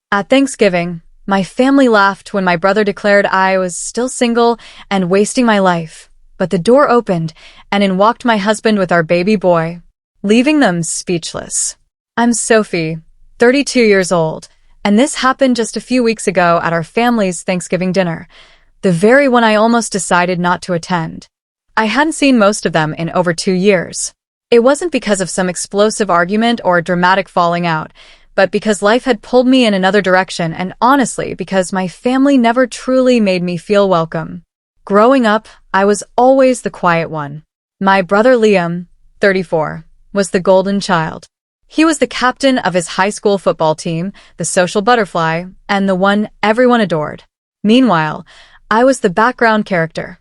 At Thanksgiving, my family laughed when my brother declared I was still single and wasting my life. But the door opened, and in walked my husband with our baby boy, leaving them speechless. I'm Sophie, 32 years old, and this happened just a few weeks ago at our family's Thanksgiving dinner, the very one I almost decided not to attend. I hadn't seen most of them in over 2 years. It wasn't because of some explosive argument or dramatic falling out, but because life had pulled me in another direction, and honestly, because my family never truly made me feel welcome. Growing up, I was always the quiet one. My brother Liam, 34, was the golden child. He was the captain of his high school football team, the social butterfly, and the one everyone adored. Meanwhile, I was the background character,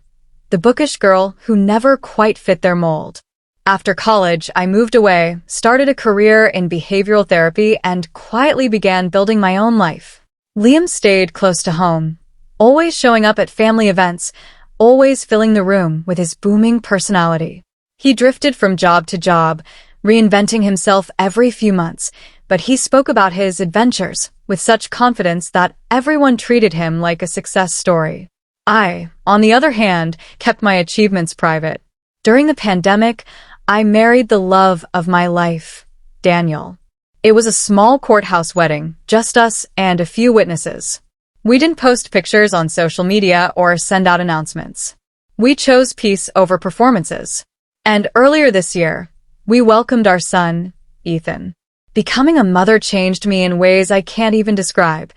the bookish girl who never quite fit their mold. After college, I moved away, started a career in behavioral therapy, and quietly began building my own life. Liam stayed close to home, always showing up at family events, always filling the room with his booming personality. He drifted from job to job, reinventing himself every few months, but he spoke about his adventures with such confidence that everyone treated him like a success story. I, on the other hand, kept my achievements private. During the pandemic, I married the love of my life, Daniel. It was a small courthouse wedding, just us and a few witnesses. We didn't post pictures on social media or send out announcements. We chose peace over performances. And earlier this year, we welcomed our son, Ethan. Becoming a mother changed me in ways I can't even describe.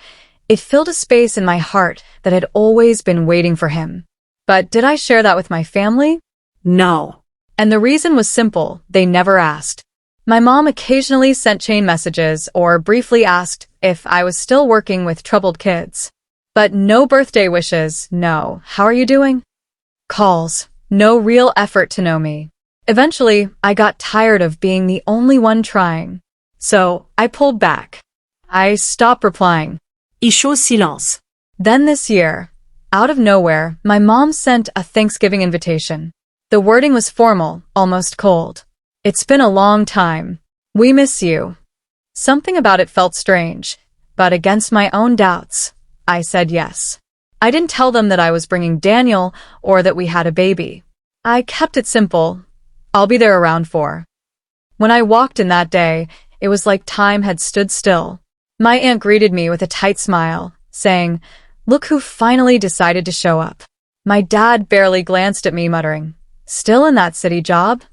It filled a space in my heart that had always been waiting for him. But did I share that with my family? No. And the reason was simple: they never asked. My mom occasionally sent chain messages or briefly asked if I was still working with troubled kids. But no birthday wishes, no "how are you doing?" calls, no real effort to know me. Eventually, I got tired of being the only one trying. So, I pulled back. I stopped replying. Il chose silence. Then this year, out of nowhere, my mom sent a Thanksgiving invitation. The wording was formal, almost cold. "It's been a long time. We miss you." Something about it felt strange, but against my own doubts, I said yes. I didn't tell them that I was bringing Daniel or that we had a baby. I kept it simple. "I'll be there around 4. When I walked in that day, it was like time had stood still. My aunt greeted me with a tight smile, saying, "Look who finally decided to show up." My dad barely glanced at me, muttering, "Still in that city job?"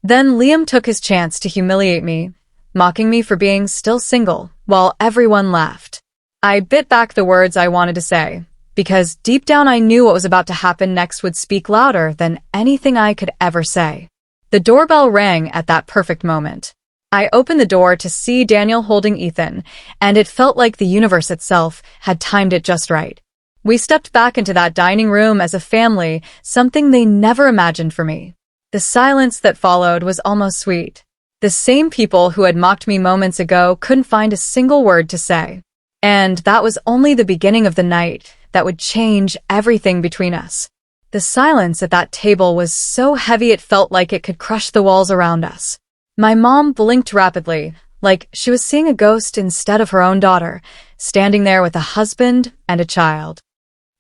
Then Liam took his chance to humiliate me, mocking me for being still single, while everyone laughed. I bit back the words I wanted to say, because deep down I knew what was about to happen next would speak louder than anything I could ever say. The doorbell rang at that perfect moment. I opened the door to see Daniel holding Ethan, and it felt like the universe itself had timed it just right. We stepped back into that dining room as a family, something they never imagined for me. The silence that followed was almost sweet. The same people who had mocked me moments ago couldn't find a single word to say. And that was only the beginning of the night that would change everything between us. The silence at that table was so heavy it felt like it could crush the walls around us. My mom blinked rapidly, like she was seeing a ghost instead of her own daughter, standing there with a husband and a child.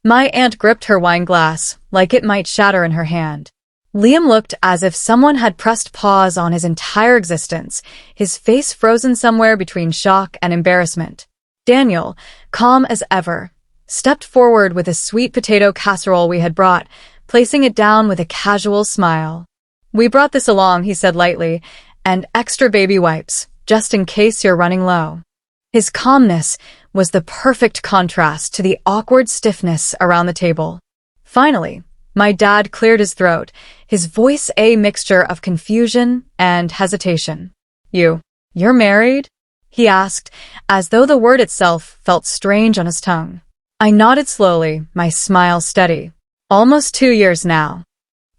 My aunt gripped her wine glass, like it might shatter in her hand. Liam looked as if someone had pressed pause on his entire existence, his face frozen somewhere between shock and embarrassment. Daniel, calm as ever, stepped forward with a sweet potato casserole we had brought, placing it down with a casual smile. "We brought this along," he said lightly, "and extra baby wipes, just in case you're running low." His calmness was the perfect contrast to the awkward stiffness around the table. Finally, my dad cleared his throat, his voice a mixture of confusion and hesitation. You're married?" he asked, as though the word itself felt strange on his tongue. I nodded slowly, my smile steady. "Almost 2 years now."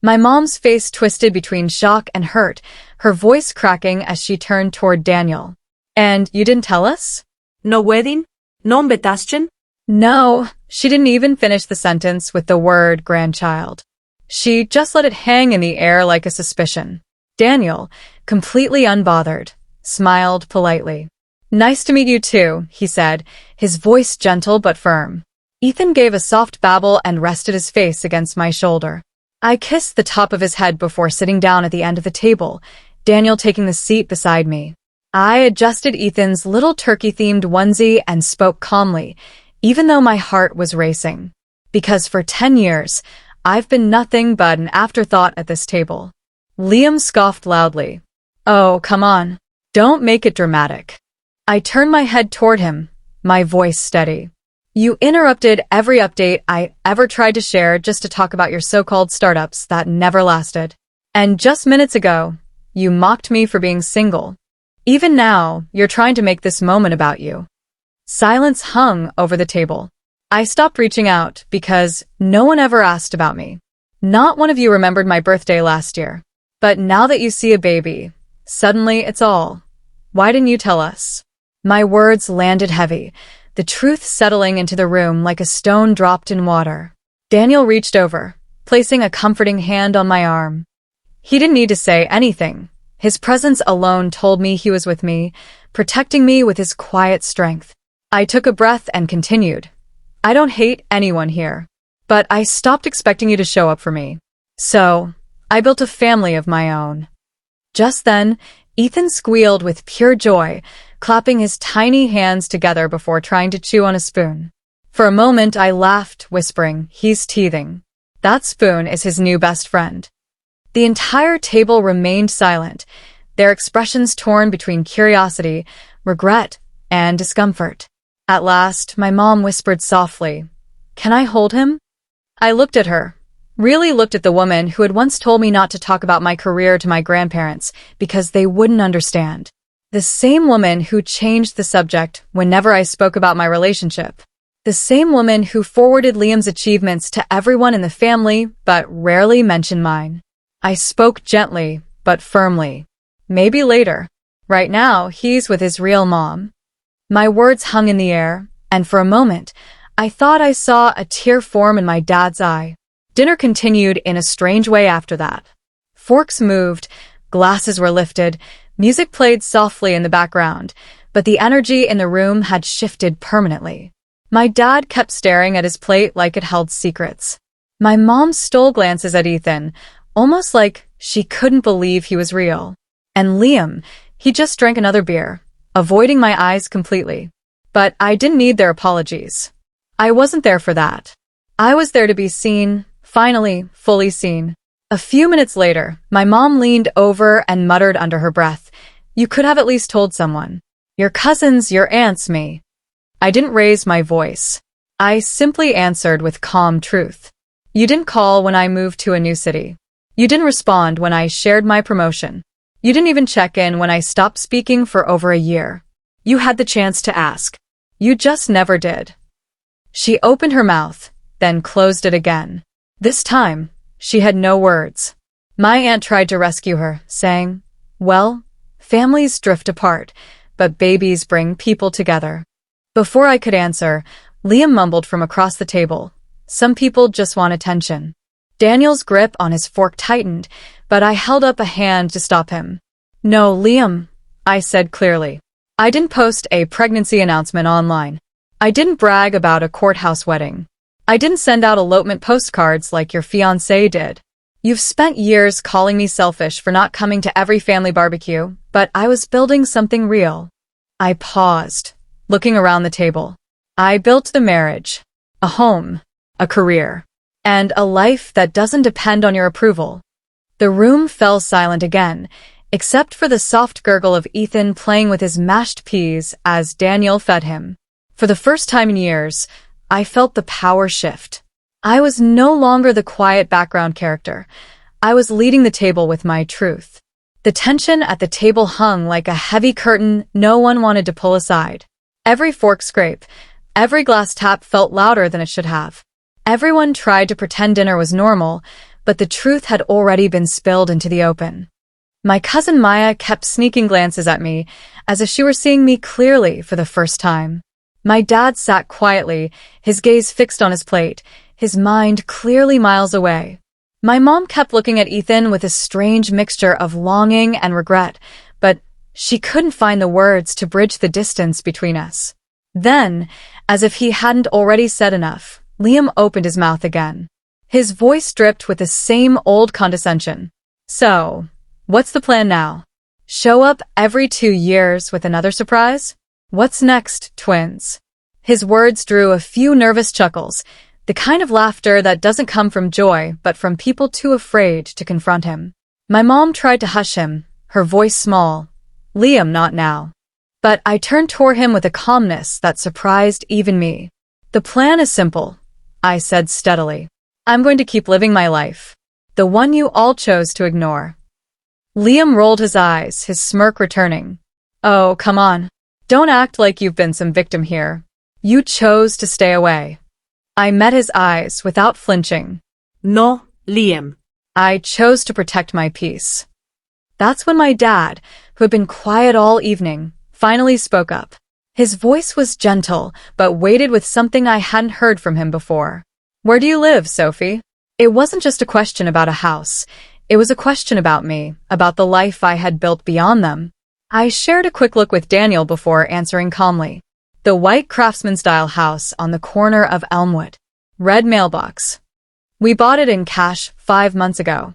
My mom's face twisted between shock and hurt, her voice cracking as she turned toward Daniel. "And you didn't tell us?" No wedding? No invitation? No, she didn't even finish the sentence with the word grandchild. She just let it hang in the air like a suspicion. Daniel, completely unbothered, smiled politely. Nice to meet you too, he said, his voice gentle but firm. Ethan gave a soft babble and rested his face against my shoulder. I kissed the top of his head before sitting down at the end of the table, Daniel taking the seat beside me. I adjusted Ethan's little turkey-themed onesie and spoke calmly, even though my heart was racing. Because for 10 years, I've been nothing but an afterthought at this table. Liam scoffed loudly. Oh, come on. Don't make it dramatic. I turned my head toward him, my voice steady. You interrupted every update I ever tried to share just to talk about your so-called startups that never lasted. And just minutes ago, you mocked me for being single. Even now, you're trying to make this moment about you. Silence hung over the table. I stopped reaching out because no one ever asked about me. Not one of you remembered my birthday last year. But now that you see a baby, suddenly it's all. Why didn't you tell us? My words landed heavy, the truth settling into the room like a stone dropped in water. Daniel reached over, placing a comforting hand on my arm. He didn't need to say anything. His presence alone told me he was with me, protecting me with his quiet strength. I took a breath and continued. I don't hate anyone here, but I stopped expecting you to show up for me. So, I built a family of my own. Just then, Ethan squealed with pure joy, clapping his tiny hands together before trying to chew on a spoon. For a moment, I laughed, whispering, he's teething. That spoon is his new best friend. The entire table remained silent, their expressions torn between curiosity, regret, and discomfort. At last, my mom whispered softly, Can I hold him? I looked at her, really looked at the woman who had once told me not to talk about my career to my grandparents because they wouldn't understand. The same woman who changed the subject whenever I spoke about my relationship. The same woman who forwarded Liam's achievements to everyone in the family but rarely mentioned mine. I spoke gently but firmly. Maybe later. Right now, he's with his real mom. My words hung in the air, and for a moment, I thought I saw a tear form in my dad's eye. Dinner continued in a strange way after that. Forks moved, glasses were lifted, music played softly in the background, but the energy in the room had shifted permanently. My dad kept staring at his plate like it held secrets. My mom stole glances at Ethan, almost like she couldn't believe he was real. And Liam, he just drank another beer, avoiding my eyes completely. But I didn't need their apologies. I wasn't there for that. I was there to be seen, finally, fully seen. A few minutes later, my mom leaned over and muttered under her breath, You could have at least told someone. Your cousins, your aunts, me. I didn't raise my voice. I simply answered with calm truth. You didn't call when I moved to a new city. You didn't respond when I shared my promotion. You didn't even check in when I stopped speaking for over a year. You had the chance to ask. You just never did. She opened her mouth, then closed it again. This time, she had no words. My aunt tried to rescue her, saying, Well, families drift apart, but babies bring people together. Before I could answer, Liam mumbled from across the table, Some people just want attention. Daniel's grip on his fork tightened, but I held up a hand to stop him. No, Liam, I said clearly. I didn't post a pregnancy announcement online. I didn't brag about a courthouse wedding. I didn't send out elopement postcards like your fiancé did. You've spent years calling me selfish for not coming to every family barbecue, but I was building something real. I paused, looking around the table. I built the marriage, a home, a career, and a life that doesn't depend on your approval. The room fell silent again, except for the soft gurgle of Ethan playing with his mashed peas as Daniel fed him. For the first time in years, I felt the power shift. I was no longer the quiet background character. I was leading the table with my truth. The tension at the table hung like a heavy curtain no one wanted to pull aside. Every fork scrape, every glass tap felt louder than it should have. Everyone tried to pretend dinner was normal, but the truth had already been spilled into the open. My cousin Maya kept sneaking glances at me, as if she were seeing me clearly for the first time. My dad sat quietly, his gaze fixed on his plate, his mind clearly miles away. My mom kept looking at Ethan with a strange mixture of longing and regret, but She couldn't find the words to bridge the distance between us. Then, as if he hadn't already said enough, Liam opened his mouth again. His voice dripped with the same old condescension. So, what's the plan now? Show up every 2 years with another surprise? What's next, twins? His words drew a few nervous chuckles, the kind of laughter that doesn't come from joy but from people too afraid to confront him. My mom tried to hush him, her voice small. Liam, not now. But I turned toward him with a calmness that surprised even me. The plan is simple, I said steadily. I'm going to keep living my life. The one you all chose to ignore. Liam rolled his eyes, his smirk returning. Oh, come on. Don't act like you've been some victim here. You chose to stay away. I met his eyes without flinching. No, Liam. I chose to protect my peace. That's when my dad, who had been quiet all evening, finally spoke up. His voice was gentle, but weighted with something I hadn't heard from him before. Where do you live, Sophie? It wasn't just a question about a house. It was a question about me, about the life I had built beyond them. I shared a quick look with Daniel before answering calmly. The white craftsman-style house on the corner of Elmwood. Red mailbox. We bought it in cash 5 months ago.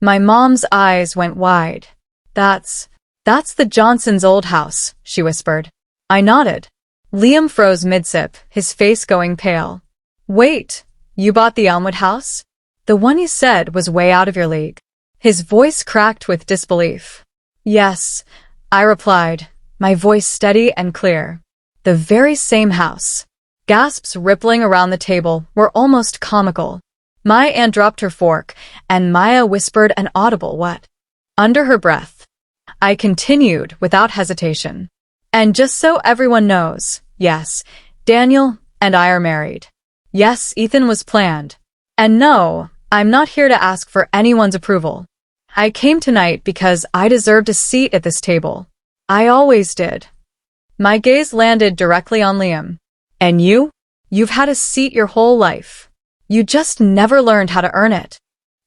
My mom's eyes went wide. That's the Johnsons' old house, she whispered. I nodded. Liam froze mid-sip, his face going pale. Wait, you bought the Elmwood house? The one you said was way out of your league. His voice cracked with disbelief. Yes, I replied, my voice steady and clear. The very same house. Gasps rippling around the table were almost comical. My aunt dropped her fork, and Maya whispered an audible what? Under her breath. I continued without hesitation. And just so everyone knows, yes, Daniel and I are married. Yes, Ethan was planned. And no, I'm not here to ask for anyone's approval. I came tonight because I deserved a seat at this table. I always did. My gaze landed directly on Liam. And you? You've had a seat your whole life. You just never learned how to earn it.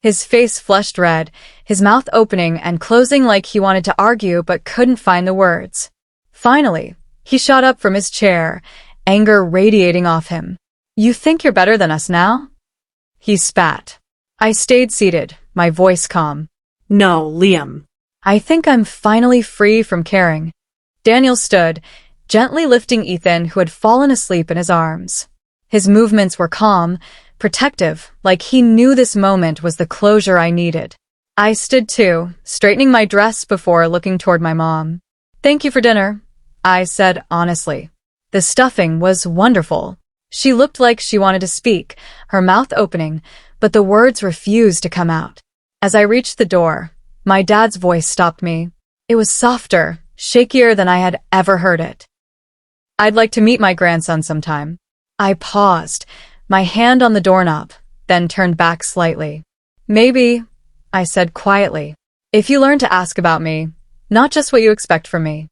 His face flushed red, his mouth opening and closing like he wanted to argue but couldn't find the words. Finally, he shot up from his chair, anger radiating off him. You think you're better than us now? He spat. I stayed seated, my voice calm. No, Liam. I think I'm finally free from caring. Daniel stood, gently lifting Ethan, who had fallen asleep in his arms. His movements were calm, protective, like he knew this moment was the closure I needed. I stood too, straightening my dress before looking toward my mom. Thank you for dinner, I said honestly. The stuffing was wonderful. She looked like she wanted to speak, her mouth opening, but the words refused to come out. As I reached the door, my dad's voice stopped me. It was softer, shakier than I had ever heard it. I'd like to meet my grandson sometime. I paused, my hand on the doorknob, then turned back slightly. Maybe, I said quietly, if you learn to ask about me, not just what you expect from me.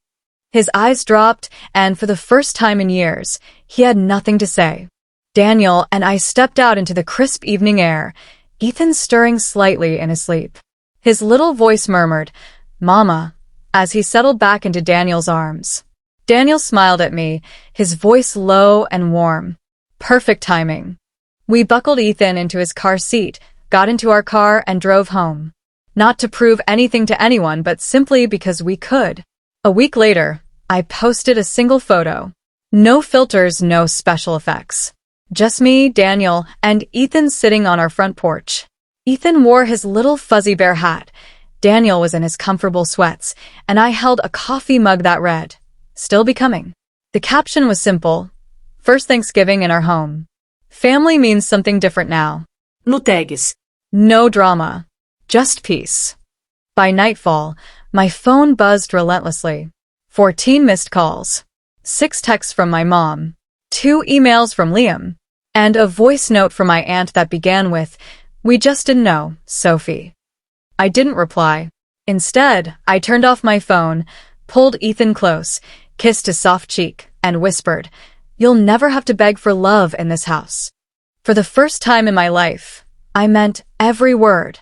His eyes dropped, and for the first time in years, he had nothing to say. Daniel and I stepped out into the crisp evening air, Ethan stirring slightly in his sleep. His little voice murmured, Mama, as he settled back into Daniel's arms. Daniel smiled at me, his voice low and warm. Perfect timing. We buckled Ethan into his car seat, got into our car, and drove home. Not to prove anything to anyone, but simply because we could. A week later, I posted a single photo. No filters, no special effects. Just me, Daniel, and Ethan sitting on our front porch. Ethan wore his little fuzzy bear hat. Daniel was in his comfortable sweats, and I held a coffee mug that read, Still Becoming. The caption was simple. First Thanksgiving in our home. Family means something different now. No tags. No drama. Just peace. By nightfall, my phone buzzed relentlessly. 14 missed calls. 6 texts from my mom. 2 emails from Liam. And a voice note from my aunt that began with, We just didn't know, Sophie. I didn't reply. Instead, I turned off my phone, pulled Ethan close, kissed his soft cheek, and whispered, You'll never have to beg for love in this house. For the first time in my life, I meant every word.